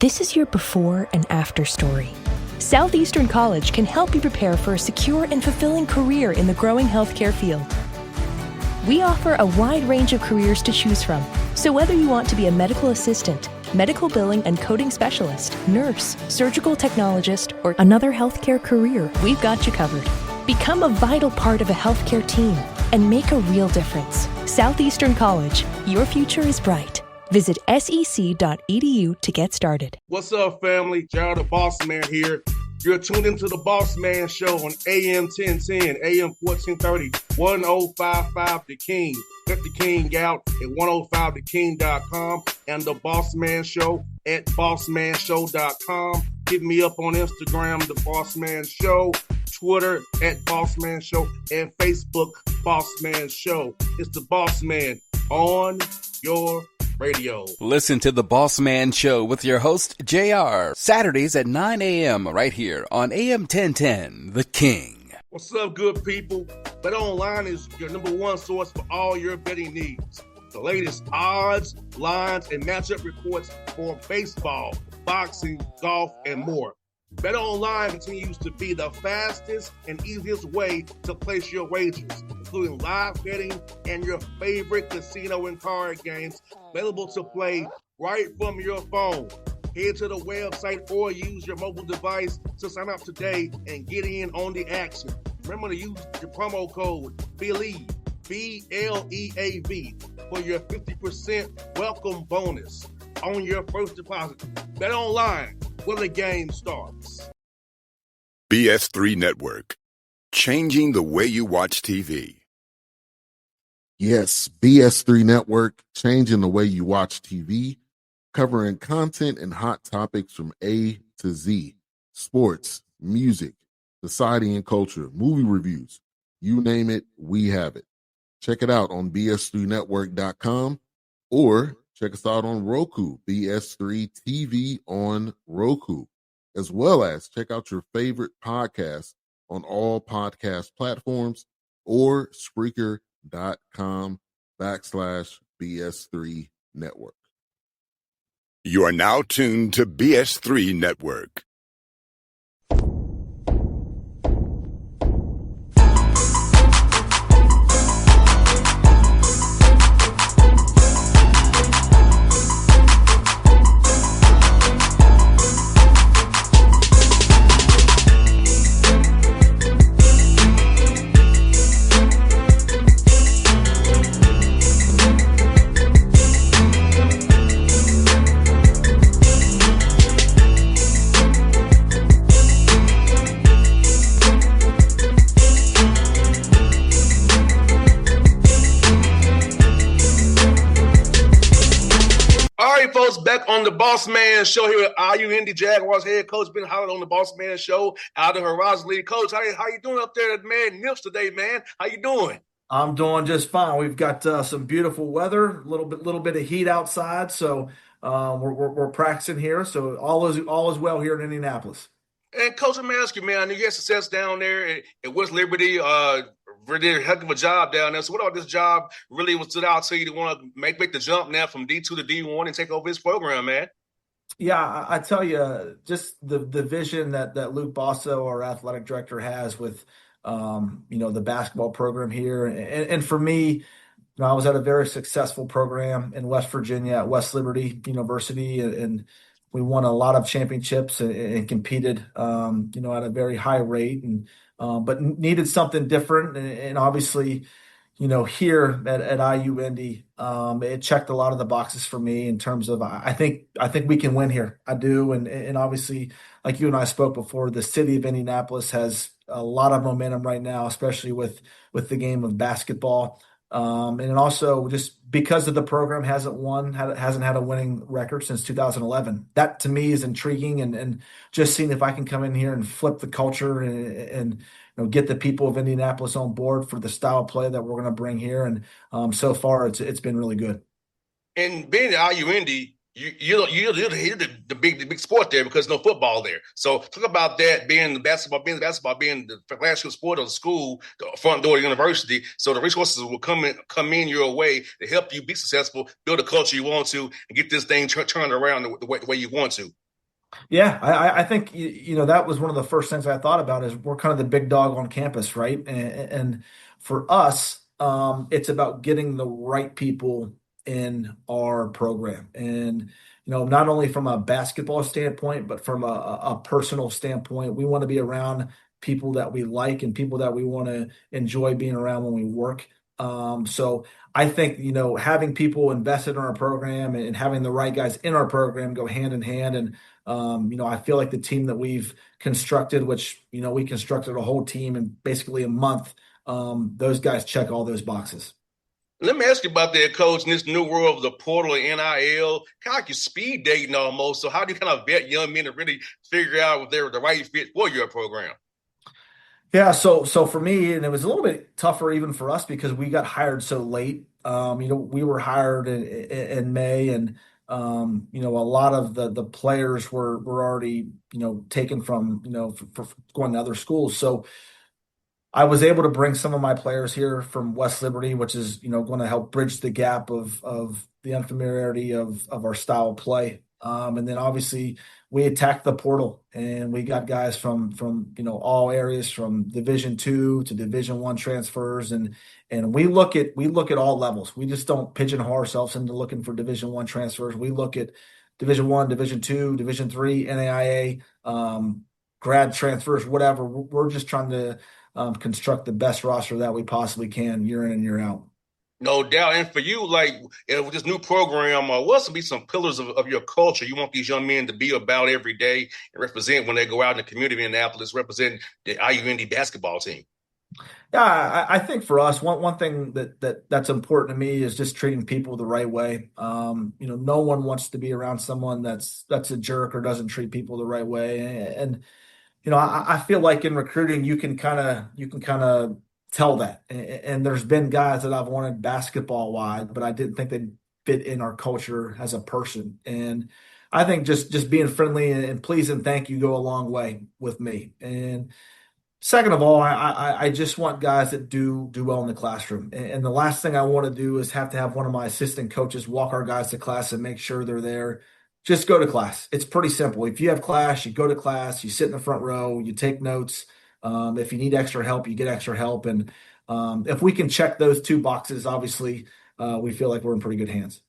This is your before and after story. Southeastern College can help you prepare for a secure and fulfilling career in the growing healthcare field. We offer a wide range of careers to choose from, so whether you want to be a medical assistant, medical billing and coding specialist, nurse, surgical technologist, or another healthcare career, we've got you covered. Become a vital part of a healthcare team and make a real difference. Southeastern College, your future is bright. Visit sec.edu to get started. What's up, family? Jared the Bossman here. You're tuned into the Bossman Show on AM 1010, AM 1430, 1055 The King. Check The King out at 105theking.com and the Bossman Show at bossmanshow.com. Hit me up on Instagram, The Bossman Show, Twitter at Bossman Show, and Facebook, Bossman Show. It's the Bossman on your radio. Listen to the Bossman Show with your host, JR, Saturdays at 9 a.m. right here on AM 1010, The King. What's up, good people? BetOnline is your number one source for all your betting needs. The latest odds, lines, and matchup reports for baseball, boxing, golf, and more. BetOnline continues to be the fastest and easiest way to place your wagers, including live betting and your favorite casino and card games available to play right from your phone. Head to the website or use your mobile device to sign up today and get in on the action. Remember to use your promo code BELIEVE, BLEAV, for your 50% welcome bonus on your first deposit. BetOnline, where the game starts. BS3 Network, changing the way you watch TV. Yes, BS3 Network, changing the way you watch TV, covering content and hot topics from A to Z, sports, music, society and culture, movie reviews, you name it, we have it. Check it out on bs3network.com or check us out on Roku, BS3 TV on Roku, as well as check out your favorite podcast on all podcast platforms or Spreaker.com/BS3 Network. You are now tuned to BS3 Network. Back on the Bossman Show here with IU Jaguars head coach Ben Howlett on the Bossman Show out of Horizon League. Coach, how you doing up there at man Nips today, man? How you doing? I'm doing just fine. We've got some beautiful weather, a little bit of heat outside, so we're practicing here. So all is well here in Indianapolis. And Coach, let me ask you, man. I know you had success down there at West Liberty. Really a heck of a job down there. So what about this job really stood out to you to want to make the jump now from D2 to D1 and take over this program, man? Yeah, I tell you, just the vision that Luke Bosso, our athletic director, has with the basketball program here. And for me, I was at a very successful program in West Virginia at West Liberty University, and we won a lot of championships and competed, at a very high rate, and but needed something different. And obviously, here at IU Indy, it checked a lot of the boxes for me in terms of I think we can win here. I do, and obviously, like you and I spoke before, the city of Indianapolis has a lot of momentum right now, especially with the game of basketball. And also just because of the program hasn't had a winning record since 2011. That to me is intriguing, and just seeing if I can come in here and flip the culture and get the people of Indianapolis on board for the style of play that we're going to bring here. And so far it's been really good. And being at IU Indy, you're the big sport there because no football there. So talk about that being the basketball being the flagship sport of the school, the front door of the university. So the resources will come in your way to help you be successful, build a culture you want to, and get this thing turned around the way you want to. Yeah, I think that was one of the first things I thought about is we're kind of the big dog on campus, right? And for us, it's about getting the right people in our program, and not only from a basketball standpoint, but from a personal standpoint, we want to be around people that we like and people that we want to enjoy being around when we work. So I think having people invested in our program and having the right guys in our program go hand in hand. And I feel like the team that we've constructed, which, we constructed a whole team in basically a month, those guys check all those boxes. Let me ask you about that, coach, in this new world of the portal and NIL, kind of like you're speed dating almost. So how do you kind of vet young men to really figure out if they're the right fit for your program? Yeah, so for me, and it was a little bit tougher even for us because we got hired so late. We were hired in May, and a lot of the players were already taken from for going to other schools. So I was able to bring some of my players here from West Liberty, which is going to help bridge the gap of the unfamiliarity of our style of play. And then obviously we attacked the portal, and we got guys from all areas, from Division II to Division I transfers, and we look at all levels. We just don't pigeonhole ourselves into looking for Division I transfers. We look at Division I, Division II, Division III, NAIA, grad transfers, whatever. We're just trying to construct the best roster that we possibly can year in and year out. No doubt. And for you, like with this new program, what's to be some pillars of your culture you want these young men to be about every day and represent when they go out in the community in Annapolis, represent the IUND basketball team? Yeah, I think for us, one thing that's important to me is just treating people the right way. No one wants to be around someone that's a jerk or doesn't treat people the right way. And I feel like in recruiting, you can kind of tell that. And there's been guys that I've wanted basketball wide, but I didn't think they'd fit in our culture as a person. And I think just being friendly and please and thank you go a long way with me. And second of all, I just want guys that do well in the classroom. And the last thing I want to do is have to have one of my assistant coaches walk our guys to class and make sure they're there. Just go to class. It's pretty simple. If you have class, you go to class, you sit in the front row, you take notes. If you need extra help, you get extra help. And if we can check those two boxes, obviously, we feel like we're in pretty good hands.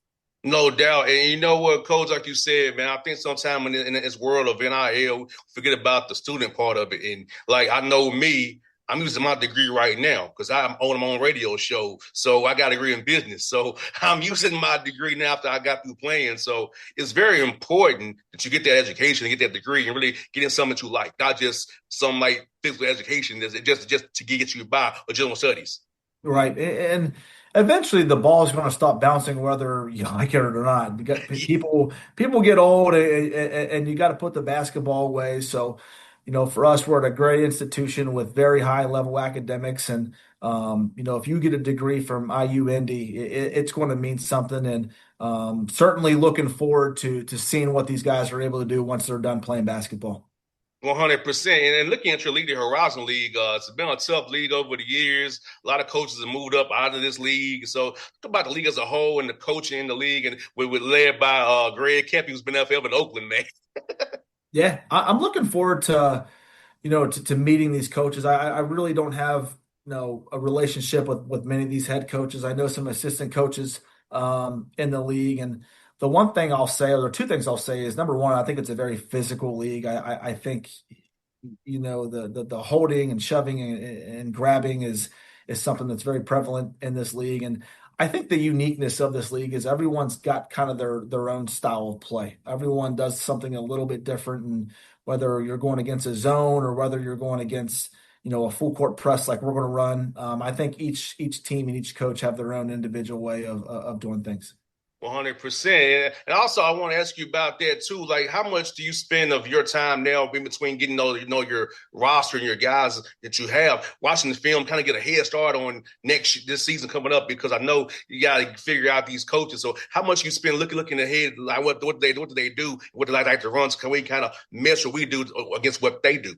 No doubt. And you know what, Coach, like you said, man, I think sometimes in this world of NIL, forget about the student part of it. And like, I know me, I'm using my degree right now because I'm on my own radio show. So I got a degree in business. So I'm using my degree now after I got through playing. So it's very important that you get that education and get that degree and really get in something that you like, not just some like physical education that's just to get you by or general studies. Right. And eventually the ball is going to stop bouncing whether you like it or not. You got people get old, and you got to put the basketball away. So, for us, we're at a great institution with very high level academics. And, if you get a degree from IUND, it's going to mean something. And certainly looking forward to seeing what these guys are able to do once they're done playing basketball. 100%. And looking at your league, the Horizon League, it's been a tough league over the years. A lot of coaches have moved up out of this league. So talk about the league as a whole and the coaching in the league. And we're led by Greg Kemp, who's been there forever in Oakland, man. Yeah, I'm looking forward to meeting these coaches. I really don't have a relationship with many of these head coaches. I know some assistant coaches in the league, and the one thing I'll say, or two things I'll say, is number one, I think it's a very physical league. I think the holding and shoving and grabbing is something that's very prevalent in this league. And I think the uniqueness of this league is everyone's got kind of their own style of play. Everyone does something a little bit different, and whether you're going against a zone or whether you're going against a full court press like we're going to run, I think each team and each coach have their own individual way of doing things. 100%. And also, I want to ask you about that too. Like, how much do you spend of your time now in between getting your roster and your guys that you have, watching the film, kind of get a head start on this season coming up? Because I know you got to figure out these coaches. So, how much you spend looking ahead, like what do they do, what do they like to run? So can we kind of measure what we do against what they do?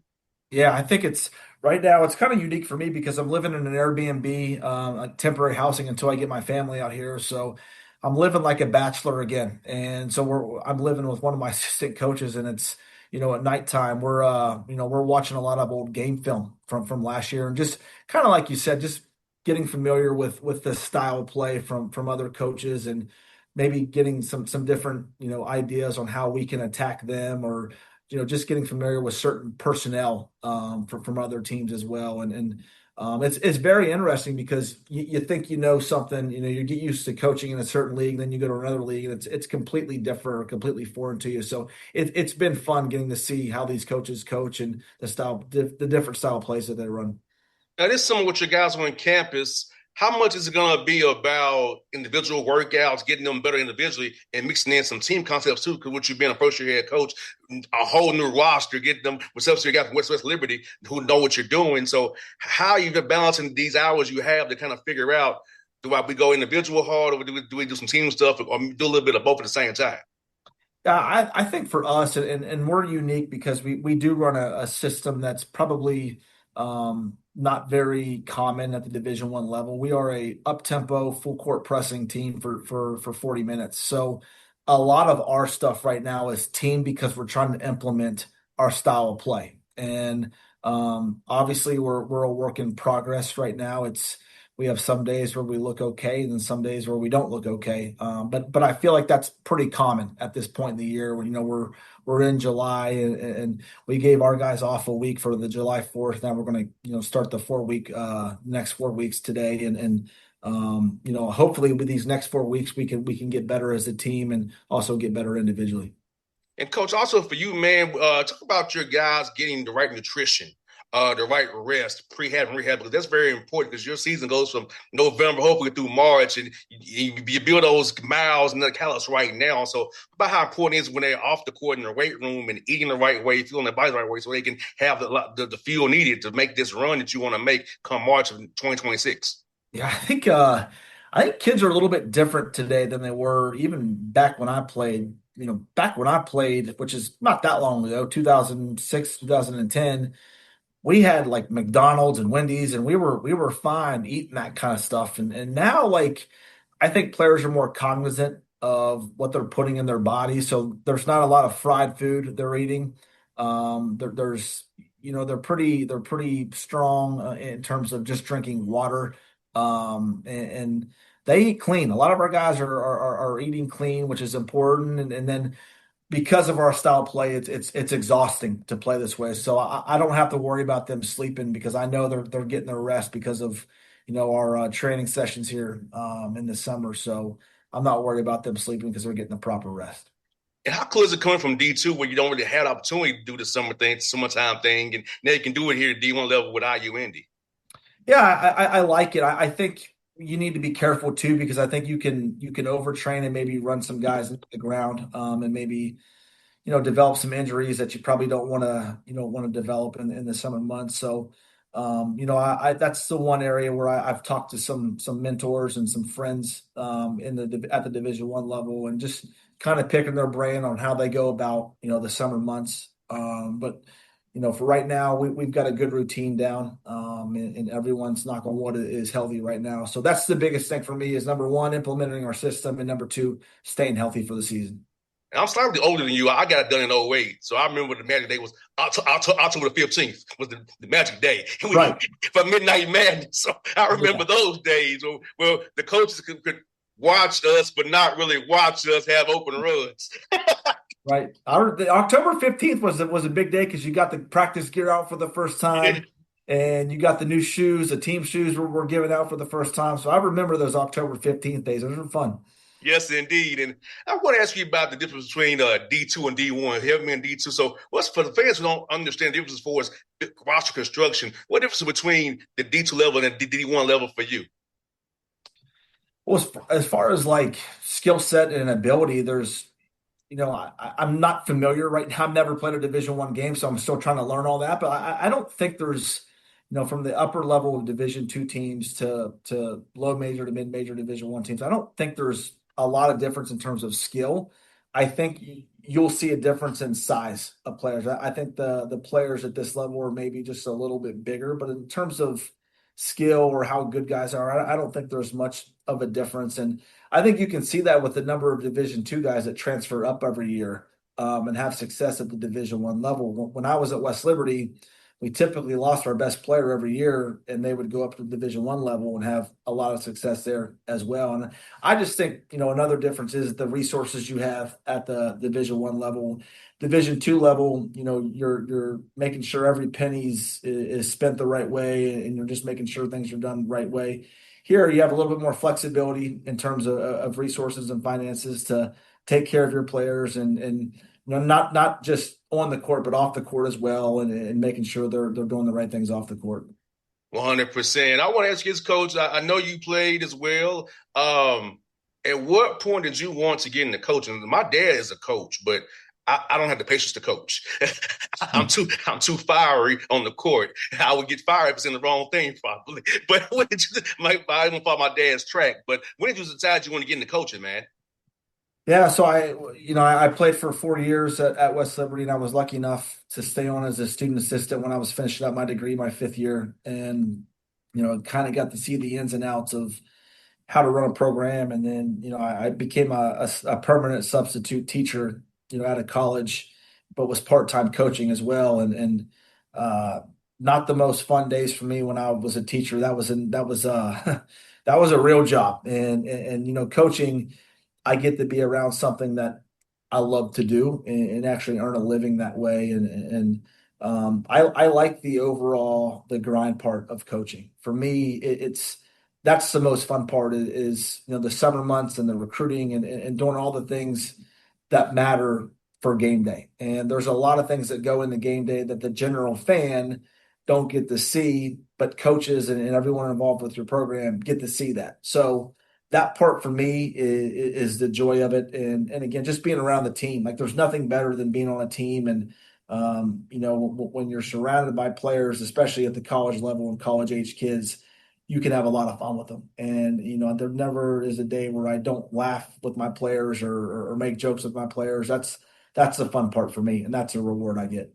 Yeah, I think it's right now. It's kind of unique for me because I'm living in an Airbnb, a temporary housing until I get my family out here. So I'm living like a bachelor again, and so I'm living with one of my assistant coaches, and at nighttime, we're watching a lot of old game film from last year, and just kind of like you said, just getting familiar with the style of play from other coaches, and maybe getting some different ideas on how we can attack them, or just getting familiar with certain personnel from other teams as well. And it's very interesting because you think something, you get used to coaching in a certain league, then you go to another league, and it's completely different or completely foreign to you. So it's been fun getting to see how these coaches coach and the different style plays that they run. Now, this summer with your guys on campus, how much is it going to be about individual workouts, getting them better individually, and mixing in some team concepts too? Because with you being a first-year head coach, a whole new roster, getting them with substitute guys from West Liberty who know what you're doing. So, how are you balancing these hours you have to kind of figure out, we go individual hard, or do we do some team stuff, or do a little bit of both at the same time? I think for us, and we're unique because we do run a system that's probably not very common at the Division I level. We are a up-tempo, full-court pressing team for 40 minutes. So a lot of our stuff right now is team because we're trying to implement our style of play. And obviously, we're a work in progress right now. We have some days where we look okay, and then some days where we don't look okay. But I feel like that's pretty common at this point in the year when we're in July, and we gave our guys off a week for the July 4th. Now we're going to start the next 4 weeks today, and hopefully with these next 4 weeks we can get better as a team and also get better individually. And coach, also for you, man, talk about your guys getting the right nutrition, the right rest, prehab and rehab, because that's very important because your season goes from November, hopefully through March, and you build those miles and the calories right now. So about how important it is when they're off the court in their weight room and eating the right way, feeling their body the right way, so they can have the fuel needed to make this run that you want to make come March of 2026. Yeah, I think kids are a little bit different today than they were even back when I played. Back when I played, which is not that long ago, 2006, 2010, we had like McDonald's and Wendy's, and we were fine eating that kind of stuff. And now, like, I think players are more cognizant of what they're putting in their body. So there's not a lot of fried food they're eating. There's they're pretty strong in terms of just drinking water. And they eat clean. A lot of our guys are eating clean, which is important. And then because of our style of play, it's exhausting to play this way. So I don't have to worry about them sleeping because I know they're getting their rest because of our training sessions here in the summer. So I'm not worried about them sleeping because they're getting the proper rest. And how cool is it coming from D2 where you don't really have the opportunity to do the summertime thing, and now you can do it here at D1 level with IU Indy? Yeah, I like it. I think you need to be careful too because I think you can overtrain and maybe run some guys into the ground and maybe develop some injuries that you probably don't want to develop in the summer months. So I that's the one area where I've talked to some mentors and some friends at the Division I level and just kind of picking their brain on how they go about the summer months. But for right now, we've got a good routine down, and everyone's, knock on wood, is healthy right now. So that's the biggest thing for me is, number one, implementing our system, and number two, staying healthy for the season. And I'm slightly older than you. I got it done in '08. So I remember the Magic Day was October the 15th was the Magic Day. And Right. For Midnight Madness. So I remember those days where the coaches could watch us, but not really watch us have open runs. Right. The October 15th was a big day because you got the practice gear out for the first time, and you got the new shoes, the team shoes were given out for the first time. So I remember those October 15th days. Those were fun. Yes, indeed. And I want to ask you about the difference between D2 and D1. Help me in D2. So what's for the fans who don't understand the difference as far as roster construction, what difference is between the D2 level and the D1 level for you? Well, as far as like skill set and ability, there's I'm not familiar right now. I've never played a Division I game, so I'm still trying to learn all that. But I don't think there's, from the upper level of Division II teams to low major to mid major Division I teams, I don't think there's a lot of difference in terms of skill. I think you'll see a difference in size of players. I think the players at this level are maybe just a little bit bigger, but in terms of skill or how good guys are, I don't think there's much of a difference. And I think you can see that with the number of Division II guys that transfer up every year. and have success at the Division I level. When I was at West Liberty, we typically lost our best player every year, and they would go up to the Division I level and have a lot of success there as well. And I just think, another difference is the resources you have at the Division I level. Division II level, you're making sure every penny's is spent the right way, and you're just making sure things are done the right way. Here, you have a little bit more flexibility in terms of resources and finances to take care of your players and not just on the court, but off the court as well, and making sure they're doing the right things off the court. 100%. I want to ask you this, Coach. I know you played as well. At what point did you want to get into coaching? My dad is a coach, but I don't have the patience to coach. I'm too fiery on the court. I would get fired if it's in the wrong thing, probably. But when did you? I don't follow my dad's track. But when did you decide you want to get into coaching, man? Yeah, so I played for 4 years at West Liberty, and I was lucky enough to stay on as a student assistant when I was finishing up my degree, my 5th year, and kind of got to see the ins and outs of how to run a program, and then I became a permanent substitute teacher, out of college, but was part-time coaching as well, and not the most fun days for me when I was a teacher. That was that was a real job, and coaching. I get to be around something that I love to do and actually earn a living that way. And I like the grind part of coaching. For me, that's the most fun part is the summer months and the recruiting and doing all the things that matter for game day. And there's a lot of things that go into game day that the general fan don't get to see, but coaches and everyone involved with your program get to see that. So that part for me is the joy of it. And again, just being around the team, like there's nothing better than being on a team. And, when you're surrounded by players, especially at the college level and college age kids, you can have a lot of fun with them. And, there never is a day where I don't laugh with my players or make jokes with my players. That's the fun part for me. And that's a reward I get.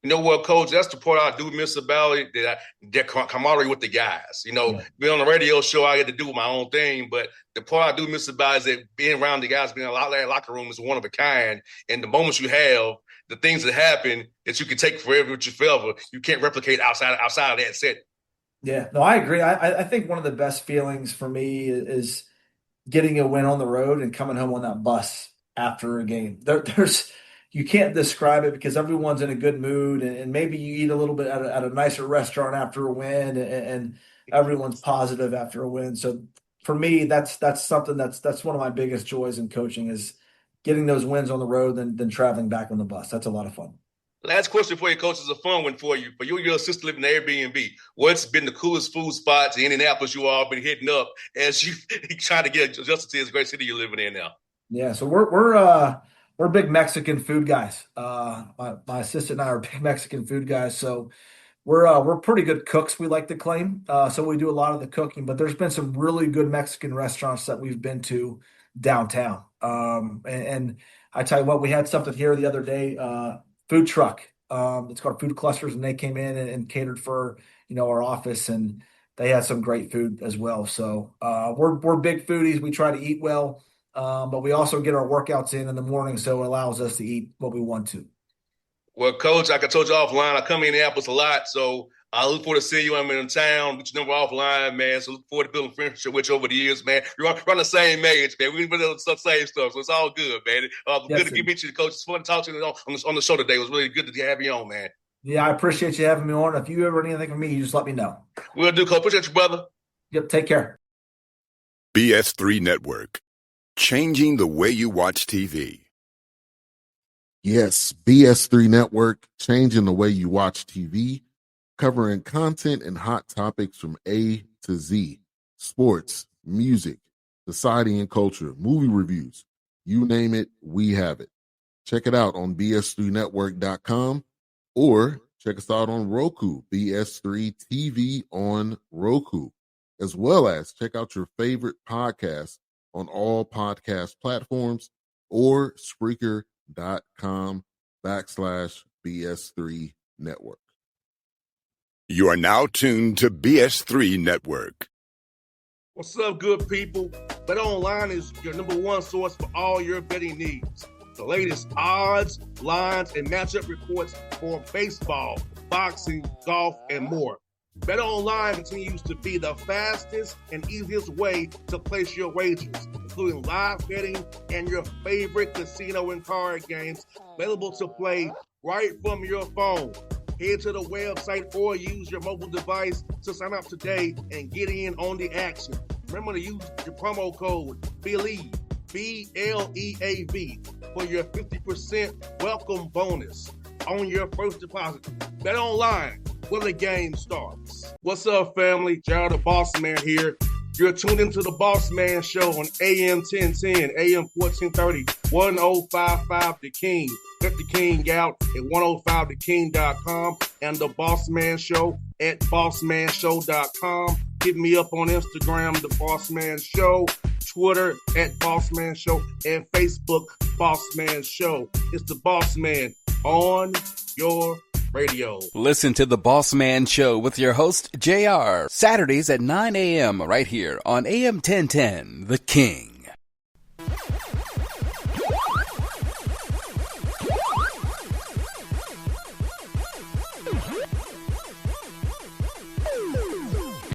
You know what, Coach? That's the part I do miss about it, that camaraderie with the guys. Being on the radio show, I get to do my own thing, but the part I do miss about is that being around the guys, being in a locker room is one of a kind. And the moments you have, the things that happen that you can take forever with you forever, you can't replicate outside of that set. Yeah, no, I agree. I think one of the best feelings for me is getting a win on the road and coming home on that bus after a game. You can't describe it because everyone's in a good mood, and maybe you eat a little bit at a nicer restaurant after a win, and everyone's positive after a win. So for me, that's something that's one of my biggest joys in coaching is getting those wins on the road than traveling back on the bus. That's a lot of fun. Last question for you, Coach, is a fun one for you. For you and your sister living in Airbnb, what's been the coolest food spots in Indianapolis you all been hitting up as you trying to get adjusted to this great city you're living in now? Yeah, so we're big Mexican food guys. My assistant and I are big Mexican food guys. So we're pretty good cooks, we like to claim. So we do a lot of the cooking, but there's been some really good Mexican restaurants that we've been to downtown. And I tell you what, we had something here the other day, food truck. It's called Food Clusters, and they came in and catered for, our office, and they had some great food as well. So we're big foodies. We try to eat well. But we also get our workouts in the morning, so it allows us to eat what we want to. Well, Coach, like I told you offline, I come to Indianapolis a lot, so I look forward to seeing you. I'm in town, get your number offline, man. So look forward to building friendship with you over the years, man. We're on the same age, man. We've been doing the same stuff, so it's all good, man. Good to meet you, Coach. It's fun to talk to you on the show today. It was really good to have you on, man. Yeah, I appreciate you having me on. If you ever need anything from me, you just let me know. We'll do, Coach. Appreciate you, brother. Yep, take care. BS3 Network. Changing the way you watch TV. Yes, BS3 Network, changing the way you watch TV, covering content and hot topics from A to Z, sports, music, society and culture, movie reviews, you name it, we have it. Check it out on bs3network.com or check us out on Roku, BS3 TV on Roku, as well as check out your favorite podcasts on all podcast platforms or Spreaker.com/BS3 Network. You are now tuned to BS3 Network. What's up, good people? Bet Online is your number one source for all your betting needs. The latest odds, lines, and matchup reports for baseball, boxing, golf, and more. BetOnline continues to be the fastest and easiest way to place your wagers, including live betting and your favorite casino and card games available to play right from your phone. Head to the website or use your mobile device to sign up today and get in on the action. Remember to use your promo code BELIEVE, BLEAV, for your 50% welcome bonus on your first deposit. Bet online when the game starts. What's up, family? Jared the Bossman here. You're tuned into the Bossman Show on AM 1010, AM 1430, 1055 The King. Check The King out at 105theking.com and the Bossman Show at bossmanshow.com. Hit me up on Instagram, The Bossman Show, Twitter at Bossman Show, and Facebook, Bossman Show. It's the Bossman on your radio. Listen to the Bossman Show with your host, JR, Saturdays at 9 a.m. right here on AM 1010, The King.